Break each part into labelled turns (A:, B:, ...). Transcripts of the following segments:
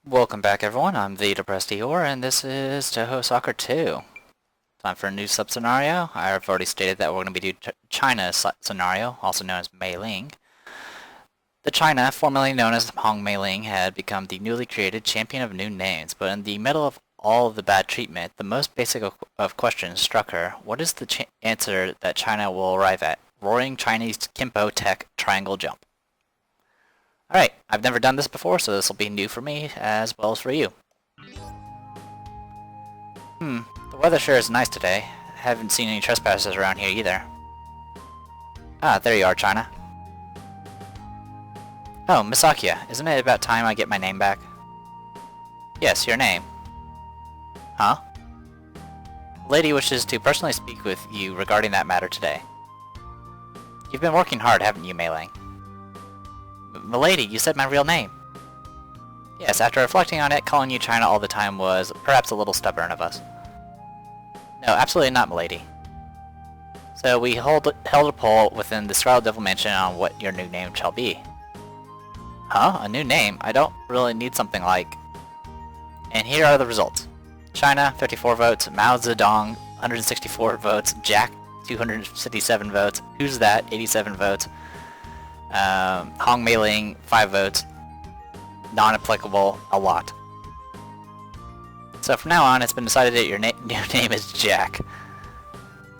A: Welcome back everyone, I'm the Depressed Eeyore, and this is Touhou Soccer 2. Time for a new sub-scenario. I've already stated that we're going to be doing China scenario, also known as Mei Ling. The China, formerly known as Hong Mei Ling, had become the newly created champion of new names, but in the middle of all of the bad treatment, the most basic of questions struck her. What is the answer that China will arrive at? Roaring Chinese Kimpo Tech Triangle Jump. Alright, I've never done this before, so this will be new for me as well as for you. The weather sure is nice today. Haven't seen any trespassers around here either. Ah, there you are, China. Oh, Miss Sakuya, isn't it about time I get my name back? Yes, your name. Huh? The lady wishes to personally speak with you regarding that matter today. You've been working hard, haven't you, Mei Ling? Milady, you said my real name. Yes, after reflecting on it, calling you China all the time was perhaps a little stubborn of us. No, absolutely not, milady. So we held a poll within the Scarlet Devil Mansion on what your new name shall be. Huh? A new name? I don't really need something like... And here are the results. China, 54 votes. Mao Zedong, 164 votes. Jack, 257 votes. Who's That, 87 votes. Hong Mei Ling, 5 votes. Non-applicable, a lot. So from now on, it's been decided that your new name is Jack.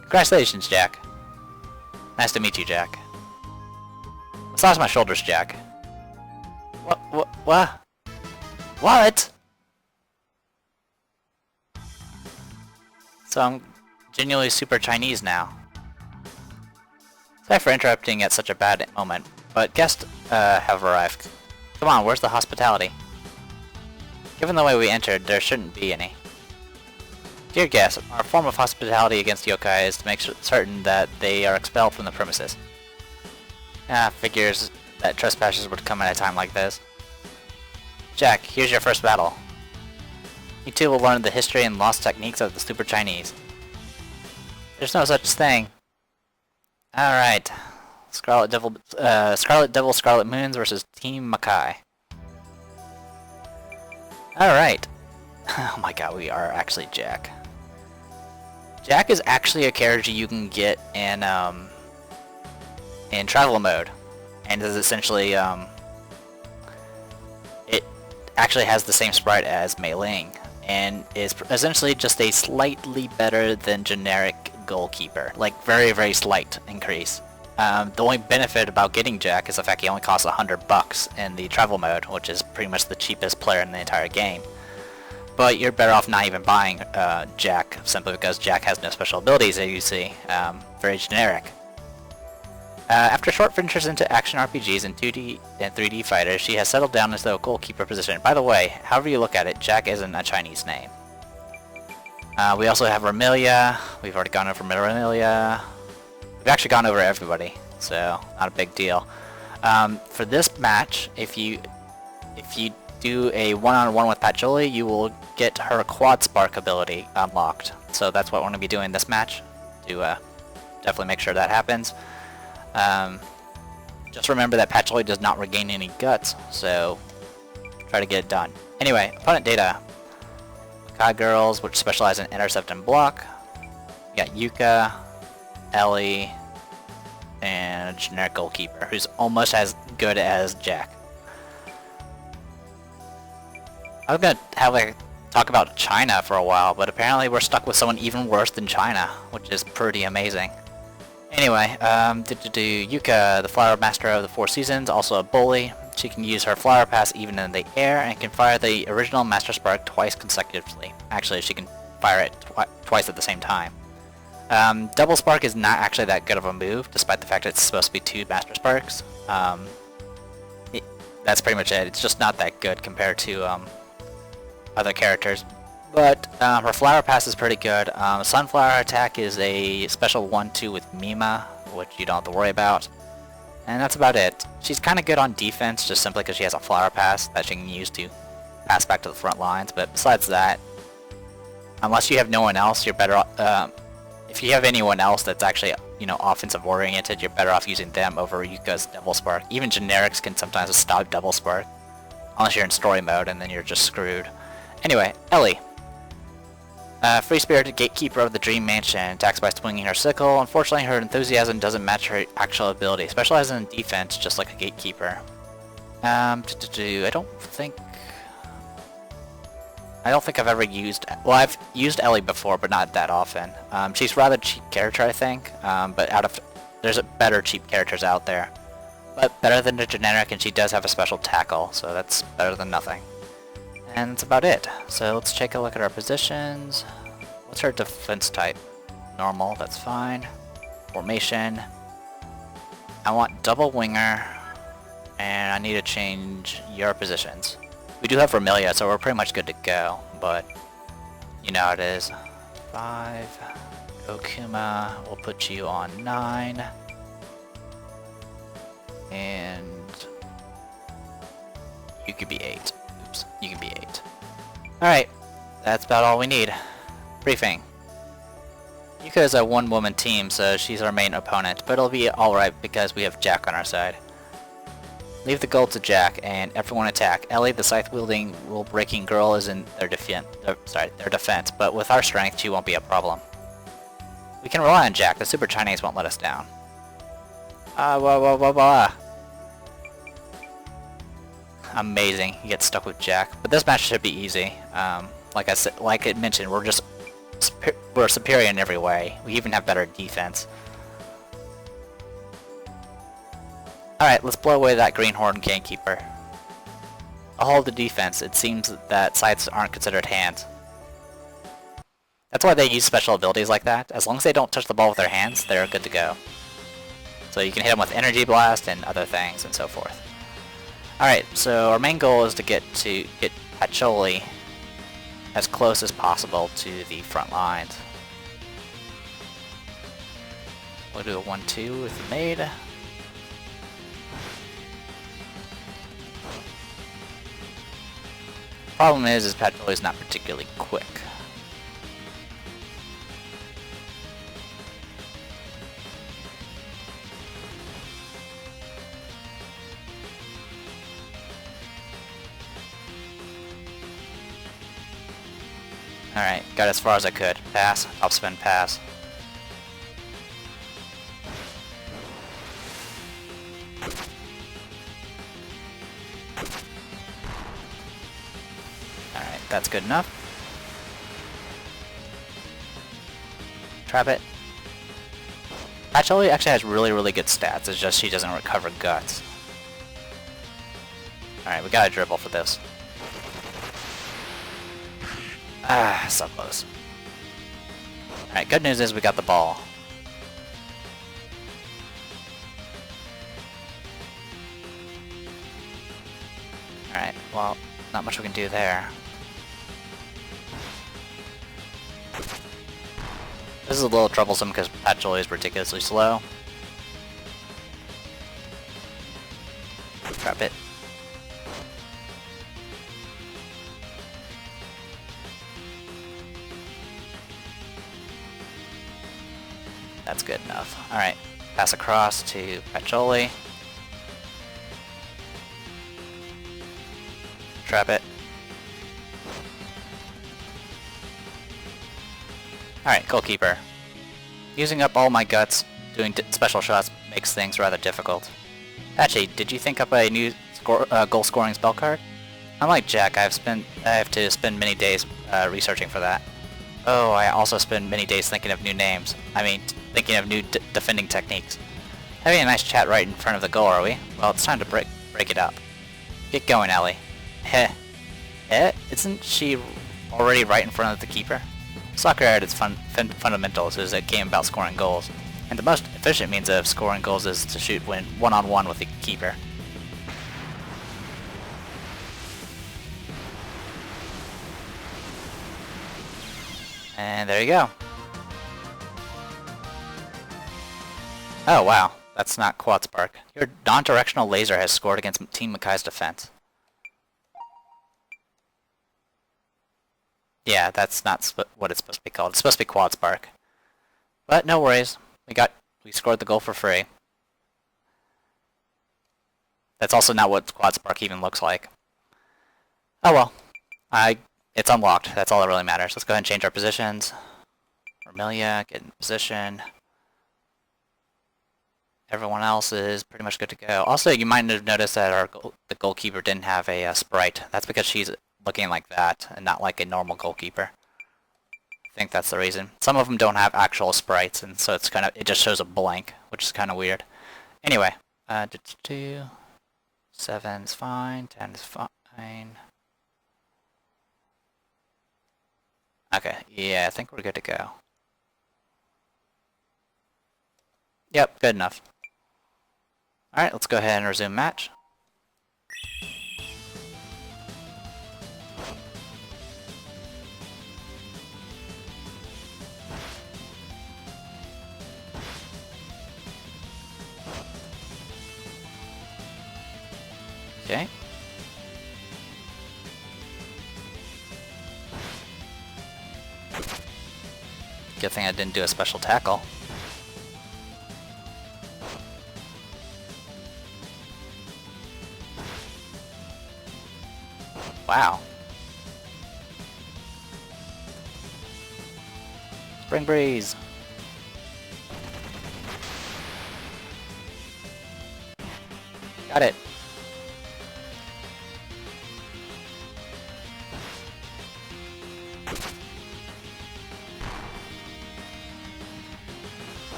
A: Congratulations, Jack. Nice to meet you, Jack. Massage my shoulders, Jack. What? What? So I'm genuinely super Chinese now. Sorry for interrupting at such a bad moment, but guests have arrived. Come on, where's the hospitality? Given the way we entered, there shouldn't be any. Dear guests, our form of hospitality against yokai is to make certain that they are expelled from the premises. Figures that trespassers would come at a time like this. Jack, here's your first battle. You two will learn the history and lost techniques of the Super Chinese. There's no such thing. Alright. Scarlet Devil, Scarlet Moons versus Team Makai. Alright. Oh my god, we are actually Jack. Jack is actually a character you can get in travel mode. And is essentially, it actually has the same sprite as Mei Ling. And is essentially just a slightly better than generic Goalkeeper. Like, very, very slight increase. The only benefit about getting Jack is the fact he only costs $100 in the travel mode, which is pretty much the cheapest player in the entire game. But you're better off not even buying Jack, simply because Jack has no special abilities, as you see. Very generic. After short ventures into action RPGs and 2D and 3D fighters, she has settled down into a goalkeeper position. By the way, however you look at it, Jack isn't a Chinese name. We also have Remilia. We've already gone over Remilia. We've actually gone over everybody, so not a big deal. For this match, if you do a one-on-one with Patchouli, you will get her Quad Spark ability unlocked. So that's what we're going to be doing this match, to definitely make sure that happens. Just remember that Patchouli does not regain any guts, so try to get it done. Anyway, opponent data. Kai Girls, which specialize in intercept and block. You got Yuuka, Elly, and a generic Goalkeeper, who's almost as good as Jack. I was gonna have like talk about China for a while, but apparently we're stuck with someone even worse than China, which is pretty amazing. Anyway, Yuuka, the Flower Master of the Four Seasons, also a bully. She can use her Flower Pass even in the air and can fire the original Master Spark twice consecutively. Actually, she can fire it twice at the same time. Double Spark is not actually that good of a move, despite the fact that it's supposed to be 2 Master Sparks. That's pretty much it. It's just not that good compared to other characters. But her Flower Pass is pretty good. Sunflower Attack is a special 1-2 with Mima, which you don't have to worry about. And that's about it. She's kind of good on defense, just simply because she has a Flower Pass that she can use to pass back to the front lines. But besides that, unless you have no one else, you're better off... if you have anyone else that's actually, offensive oriented, you're better off using them over Yuuka's Double Spark. Even generics can sometimes stop Double Spark. Unless you're in story mode, and then you're just screwed. Anyway, Elly. Free-spirited gatekeeper of the Dream Mansion, attacks by swinging her sickle. Unfortunately, her enthusiasm doesn't match her actual ability. Specializes in defense, just like a gatekeeper. I don't think I've ever used... Well, I've used Elly before, but not that often. She's a rather cheap character, I think. But there's better cheap characters out there. But better than the generic, and she does have a special tackle, so that's better than nothing. And that's about it. So let's take a look at our positions. What's her defense type? Normal, that's fine. Formation. I want double winger. And I need to change your positions. We do have Remilia, so we're pretty much good to go. But, you know how it is. 5. Koakuma, we'll put you on 9. And you could be 8. Oops, you can be 8. Alright, that's about all we need. Briefing. Yuuka is a one-woman team, so she's our main opponent, but it'll be alright because we have Jack on our side. Leave the goal to Jack, and everyone attack. Elly, the scythe-wielding, rule-breaking girl, is in their defense, but with our strength, she won't be a problem. We can rely on Jack. The Super Chinese won't let us down. Amazing. You get stuck with Jack. But this match should be easy. Like I mentioned, we're superior in every way. We even have better defense. Alright, let's blow away that greenhorn gatekeeper. I'll hold the defense. It seems that scythes aren't considered hands. That's why they use special abilities like that. As long as they don't touch the ball with their hands, they're good to go. So you can hit them with Energy Blast and other things and so forth. Alright, so our main goal is to get Patchouli as close as possible to the front lines. We'll do a 1-2 with the maid. Problem is Patchouli's not particularly quick. Alright, got as far as I could. Pass, top spin, pass. Alright, that's good enough. Trap it. Patchouli actually has really good stats, it's just she doesn't recover guts. Alright, we gotta dribble for this. Ah, so close. Alright, good news is we got the ball. Alright, well, not much we can do there. This is a little troublesome because Patchouli is ridiculously slow. Trap it. That's good enough. Alright, pass across to Patchouli. Trap it. Alright, Goalkeeper. Using up all my guts, doing special shots makes things rather difficult. Patchy, did you think up a new goal-scoring spell card? Unlike Jack, I have to spend many days researching for that. Oh, I also spend many days thinking of new names. I mean, thinking of new defending techniques. Having a nice chat right in front of the goal, are we? Well, it's time to break it up. Get going, Elly. Heh. Eh? Isn't she already right in front of the keeper? Soccer at its fundamentals is a game about scoring goals, and the most efficient means of scoring goals is to shoot when one-on-one with the keeper. And there you go. Oh wow, that's not Quad Spark. Your non-directional laser has scored against Team Makai's defense. Yeah, that's not what it's supposed to be called. It's supposed to be Quad Spark. But no worries, we scored the goal for free. That's also not what Quad Spark even looks like. Oh well. It's unlocked. That's all that really matters. Let's go ahead and change our positions. Remilia, get in position. Everyone else is pretty much good to go. Also, you might have noticed that the goalkeeper didn't have a sprite. That's because she's looking like that and not like a normal goalkeeper. I think that's the reason. Some of them don't have actual sprites, and so it just shows a blank, which is kind of weird. Anyway, 7 is fine, 10 is fine. Okay, yeah, I think we're good to go. Yep, good enough. Alright, let's go ahead and resume match. Okay. Good thing I didn't do a special tackle. Wow. Spring breeze. Got it.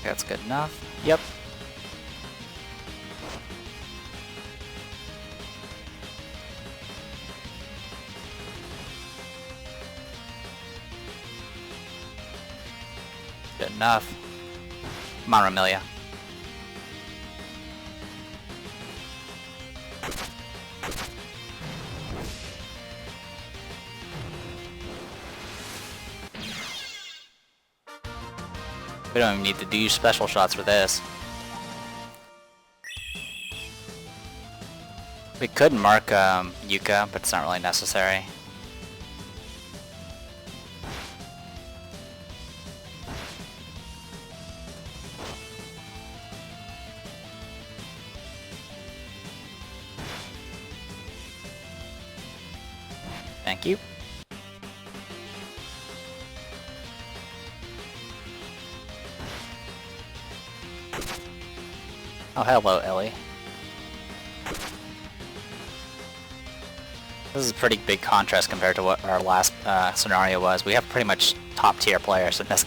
A: That's good enough. Yep. Good enough. Come on, Remilia. We don't even need to do special shots for this. We could mark Yuuka, but it's not really necessary. Thank you. Oh, hello, Elly. This is a pretty big contrast compared to what our last scenario was. We have pretty much top tier players in this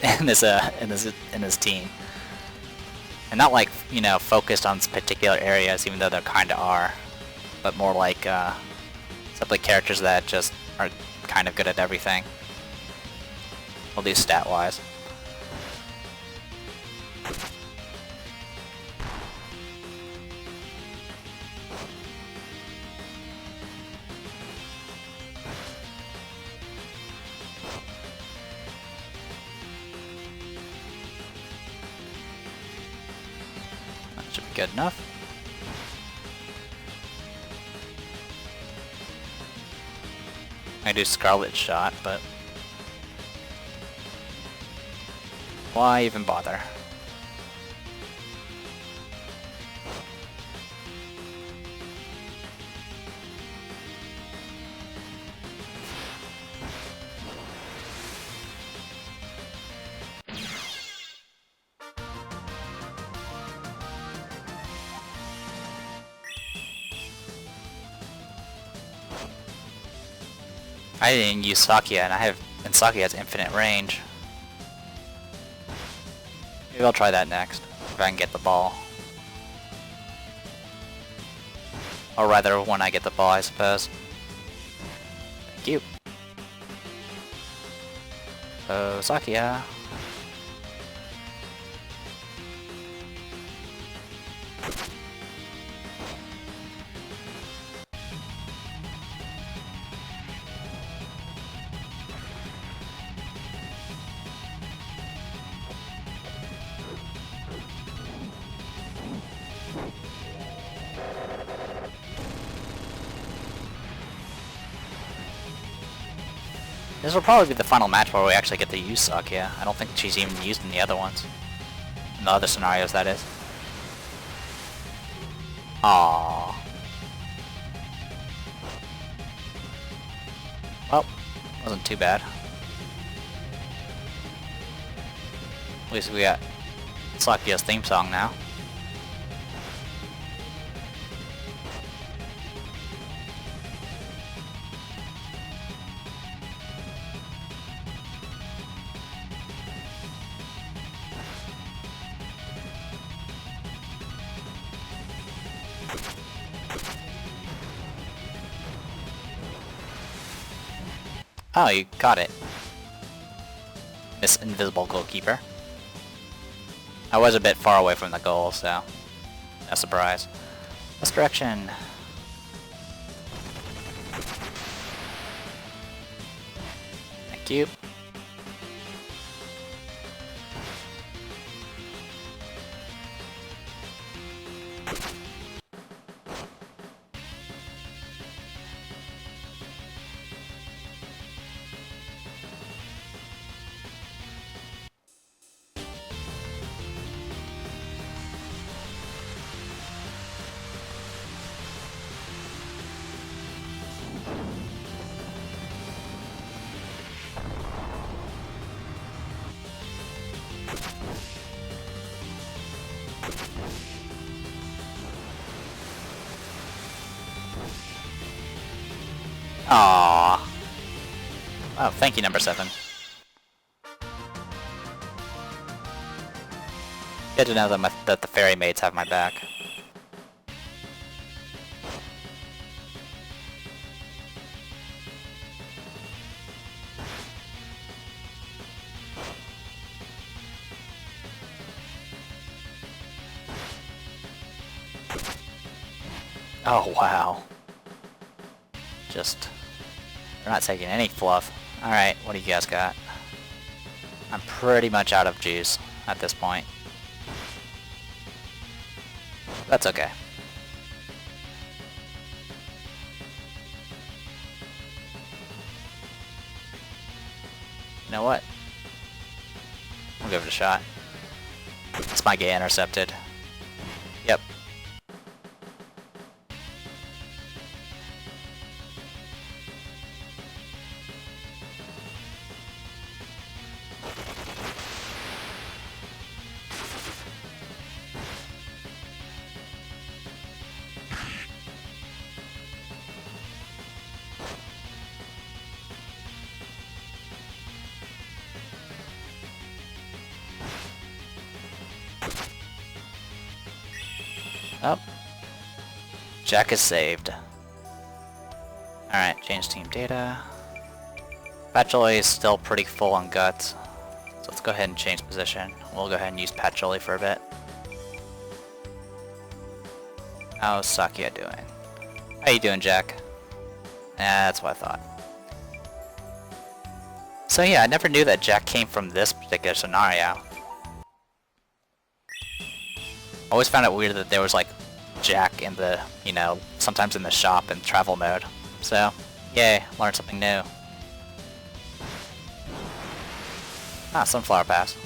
A: team, and not like, you know, focused on particular areas, even though they kind of are, but more like simply characters that just are kind of good at everything. We'll do stat wise. Should be good enough. I do Scarlet Shot, but why even bother? I didn't use Sakuya, and Sakuya has infinite range. Maybe I'll try that next, if I can get the ball. Or rather, when I get the ball, I suppose. Thank you. Oh, Sakuya. This will probably be the final match where we actually get to use Sakuya. I don't think she's even used in the other ones. In the other scenarios, that is. Aww. Well, wasn't too bad. At least we got Sakuya's theme song now. Oh, you got it. Miss Invisible Goalkeeper. I was a bit far away from the goal, so no surprise. This direction. Thank you. Aww. Oh, thank you, number 7. Good to know that the fairy maids have my back. Oh, wow. They're not taking any fluff. Alright, what do you guys got? I'm pretty much out of juice at this point. That's okay. You know what? We'll give it a shot. This might get intercepted. Yep. Oh. Jack is saved. Alright, change team data. Patchouli is still pretty full on guts. So let's go ahead and change position. We'll go ahead and use Patchouli for a bit. How's Sakuya doing? How you doing, Jack? That's what I thought. So yeah, I never knew that Jack came from this particular scenario. I always found it weird that there was like Jack in the, you know, sometimes in the shop in travel mode. So, yay, learned something new. Ah, sunflower pass.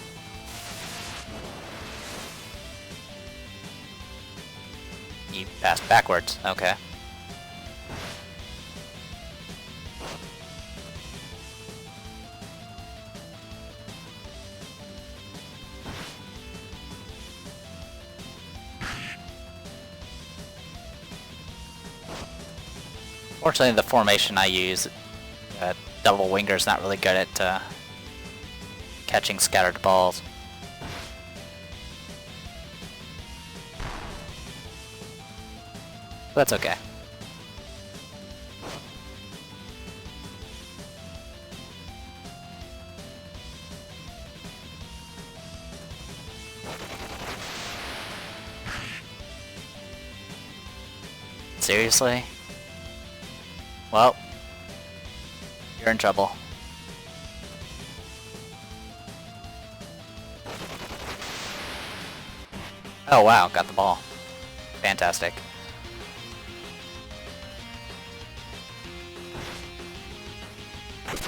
A: You passed backwards, okay. Fortunately, the formation I use, double winger's not really good at catching scattered balls. But that's okay. Seriously? Well, you're in trouble. Oh wow, got the ball. Fantastic.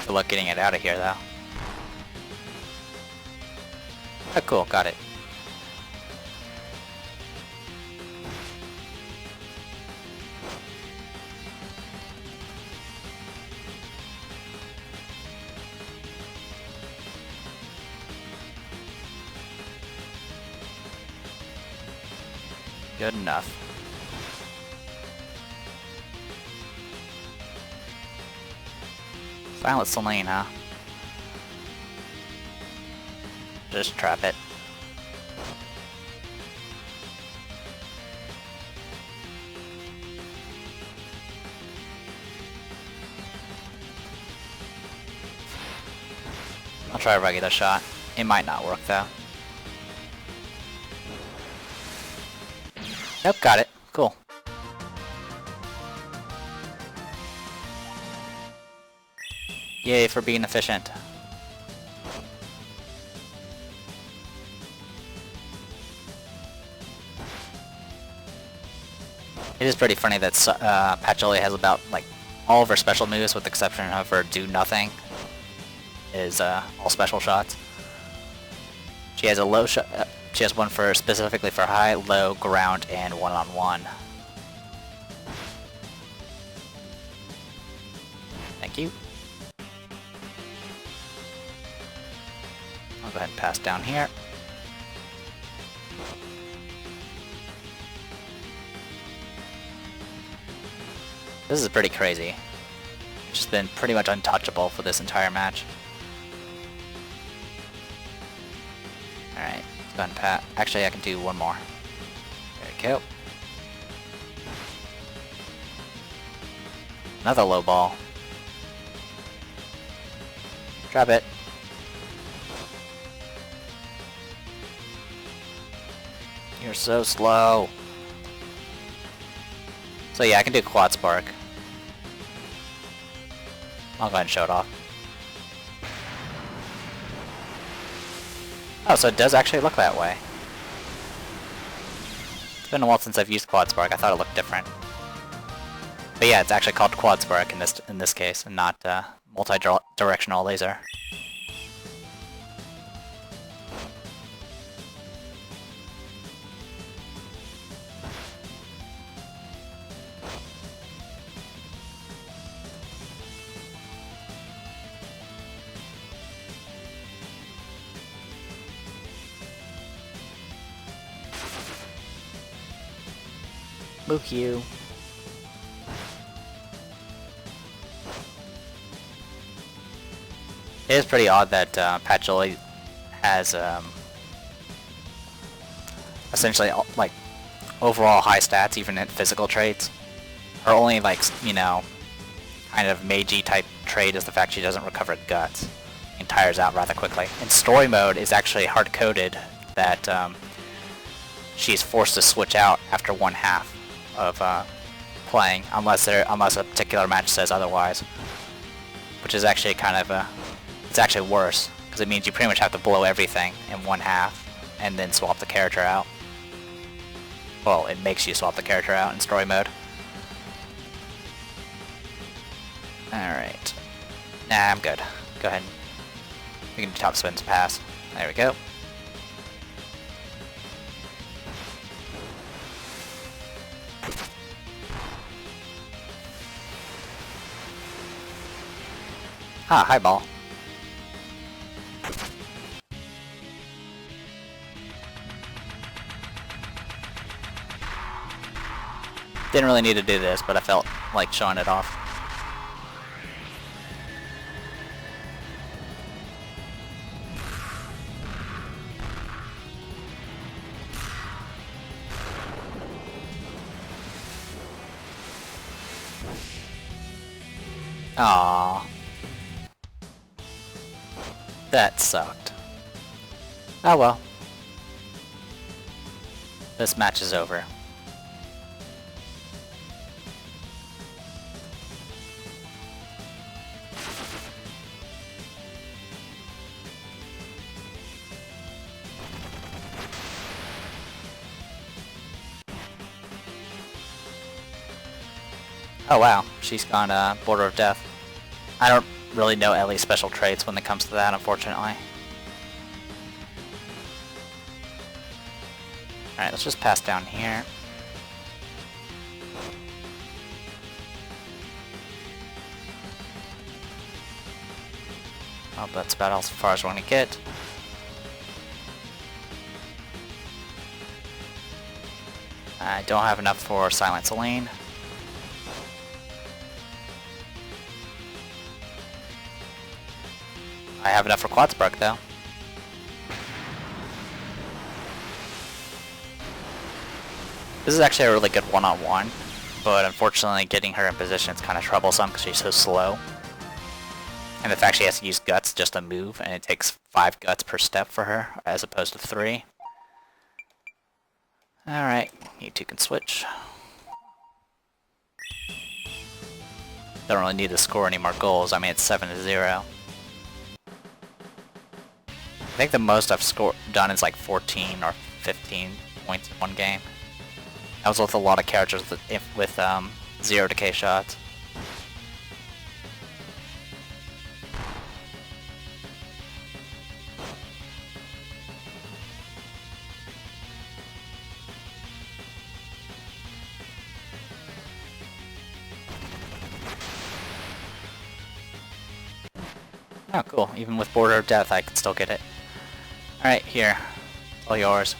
A: Good luck getting it out of here, though. Oh, cool, got it. Good enough. Silent Celine, huh? Just trap it. I'll try a regular shot. It might not work though. Nope, got it. Cool. Yay for being efficient. It is pretty funny that Patchouli has about, like, all of her special moves with the exception of her do nothing is all special shots. She has a low shot. She has one for specifically for high, low, ground, and one-on-one. Thank you. I'll go ahead and pass down here. This is pretty crazy. It's just been pretty much untouchable for this entire match. Alright, let's go ahead and pat. Actually, I can do one more. There we go. Another low ball. Drop it. You're so slow. So yeah, I can do quad spark. I'll go ahead and show it off. Oh, so it does actually look that way. It's been a while since I've used quad spark. I thought it looked different. But yeah, it's actually called quad spark in this case, and not multi-directional laser. Book you. It is pretty odd that Patchouli has essentially like overall high stats even in physical traits. Her only, like, you know, kind of Meiji type trait is the fact she doesn't recover guts and tires out rather quickly. In story mode is actually hard coded that she's forced to switch out after one half of playing unless a particular match says otherwise, which is actually kind of it's actually worse because it means you pretty much have to blow everything in one half and then swap the character out. Well, it makes you swap the character out in story mode. Alright. Nah, I'm good. Go ahead. We can do top spins pass. There we go. Ah, high ball. Didn't really need to do this, but I felt like showing it off. Aww. That sucked. Oh well. This match is over. Oh wow, she's gone border of death. I don't really know Elly's special traits when it comes to that, unfortunately. Alright, let's just pass down here. Oh, that's about as far as we're gonna get. I don't have enough for Silent Celine. I have enough for Quad Spark though. This is actually a really good one-on-one, but unfortunately getting her in position is kind of troublesome because she's so slow. And the fact she has to use guts just to move, and it takes 5 guts per step for her, as opposed to 3. Alright, you two can switch. Don't really need to score any more goals, I mean it's 7-0. I think the most I've done is like 14 or 15 points in one game. That was with a lot of characters with 0 decay shots. Oh, cool. Even with Border of Death, I can still get it. Alright, here. It's all yours.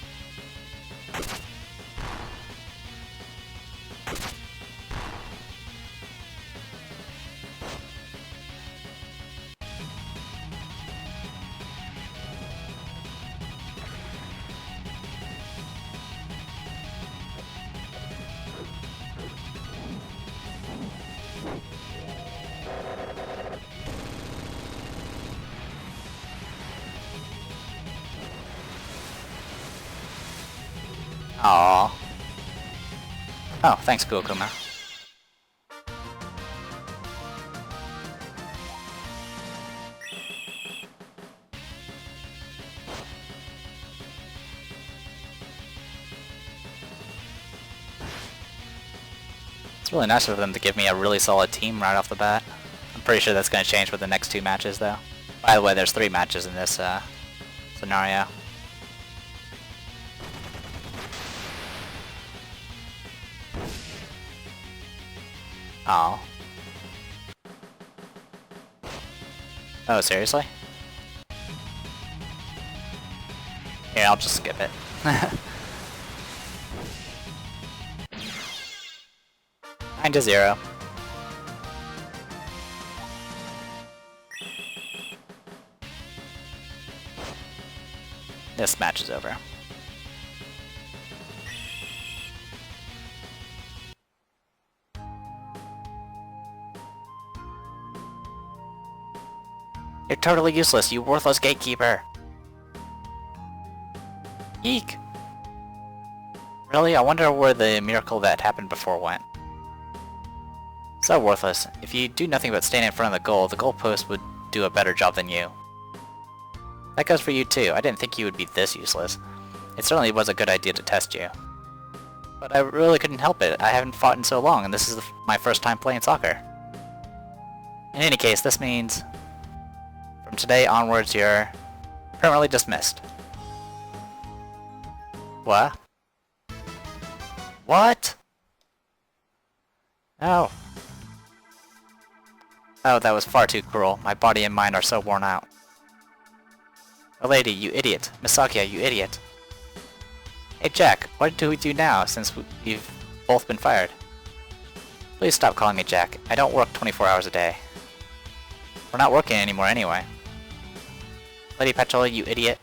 A: Aww. Oh, thanks, Koakuma. It's really nice of them to give me a really solid team right off the bat. I'm pretty sure that's going to change with the next 2 matches, though. By the way, there's 3 matches in this scenario. Oh. Oh, seriously? Here, I'll just skip it. 9-0. This match is over. You're totally useless, you worthless gatekeeper! Eek! Really? I wonder where the miracle that happened before went. So worthless. If you do nothing but stand in front of the goalpost would do a better job than you. That goes for you too. I didn't think you would be this useless. It certainly was a good idea to test you. But I really couldn't help it. I haven't fought in so long, and this is my first time playing soccer. In any case, this means from today onwards you're permanently dismissed. What? What? Oh. Oh, that was far too cruel. My body and mind are so worn out. Oh, lady, you idiot. Miss Sakuya, you idiot. Hey, Jack, what do we do now, since we've both been fired? Please stop calling me Jack. I don't work 24 hours a day. We're not working anymore anyway. Lady Patchouli, you idiot.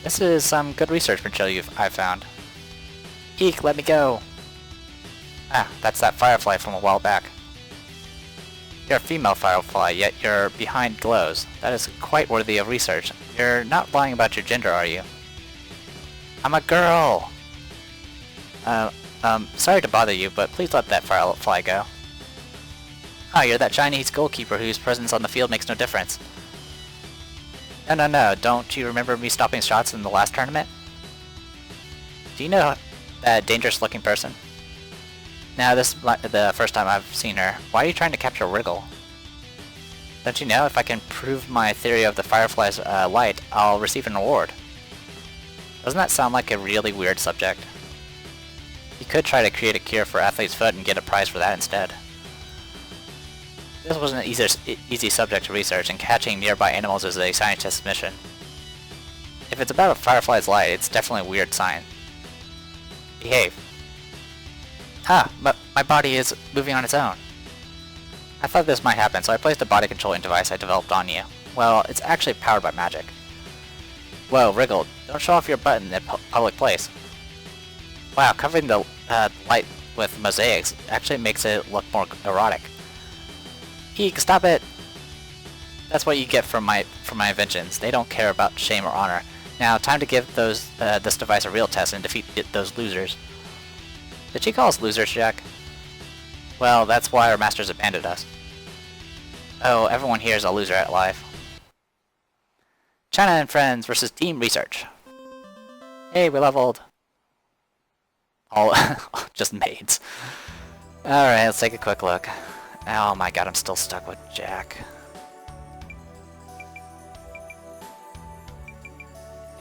A: This is some good research material I've found. Eek, let me go! Ah, that's that firefly from a while back. You're a female firefly, yet your behind glows. That is quite worthy of research. You're not lying about your gender, are you? I'm a girl! Sorry to bother you, but please let that firefly go. Oh, you're that Chinese goalkeeper whose presence on the field makes no difference. No, don't you remember me stopping shots in the last tournament? Do you know that dangerous-looking person? Now this is the first time I've seen her. Why are you trying to capture Wriggle? Don't you know if I can prove my theory of the Firefly's light, I'll receive an award? Doesn't that sound like a really weird subject? You could try to create a cure for Athlete's Foot and get a prize for that instead. This wasn't an easy subject to research, and catching nearby animals is a scientist's mission. If it's about a Firefly's light, it's definitely a weird sign. Behave. Ah, but my body is moving on its own. I thought this might happen, so I placed a body controlling device I developed on you. Well, it's actually powered by magic. Whoa, Wriggle, don't show off your butt in a public place. Wow, covering the light with mosaics actually makes it look more erotic. Eek, stop it! That's what you get from my inventions. They don't care about shame or honor. Now, time to give this device a real test and defeat those losers. Did she call us losers, Jack? Well, that's why our masters abandoned us. Oh, everyone here is a loser at life. China and Friends versus Team Research. Hey, we leveled. All just maids. Alright, let's take a quick look. Oh my god, I'm still stuck with Jack.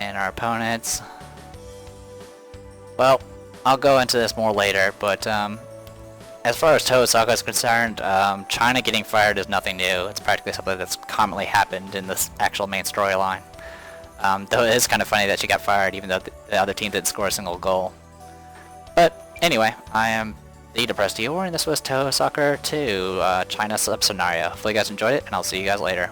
A: And our opponents. Well, I'll go into this more later, but as far as Touhou Saga is concerned, China getting fired is nothing new. It's practically something that's commonly happened in this actual main storyline. Though it is kind of funny that she got fired even though the other team didn't score a single goal. But anyway, I am the Depressed Eeyore, and this was Touhou Soccer 2, China Sub Scenario. Hopefully you guys enjoyed it, and I'll see you guys later.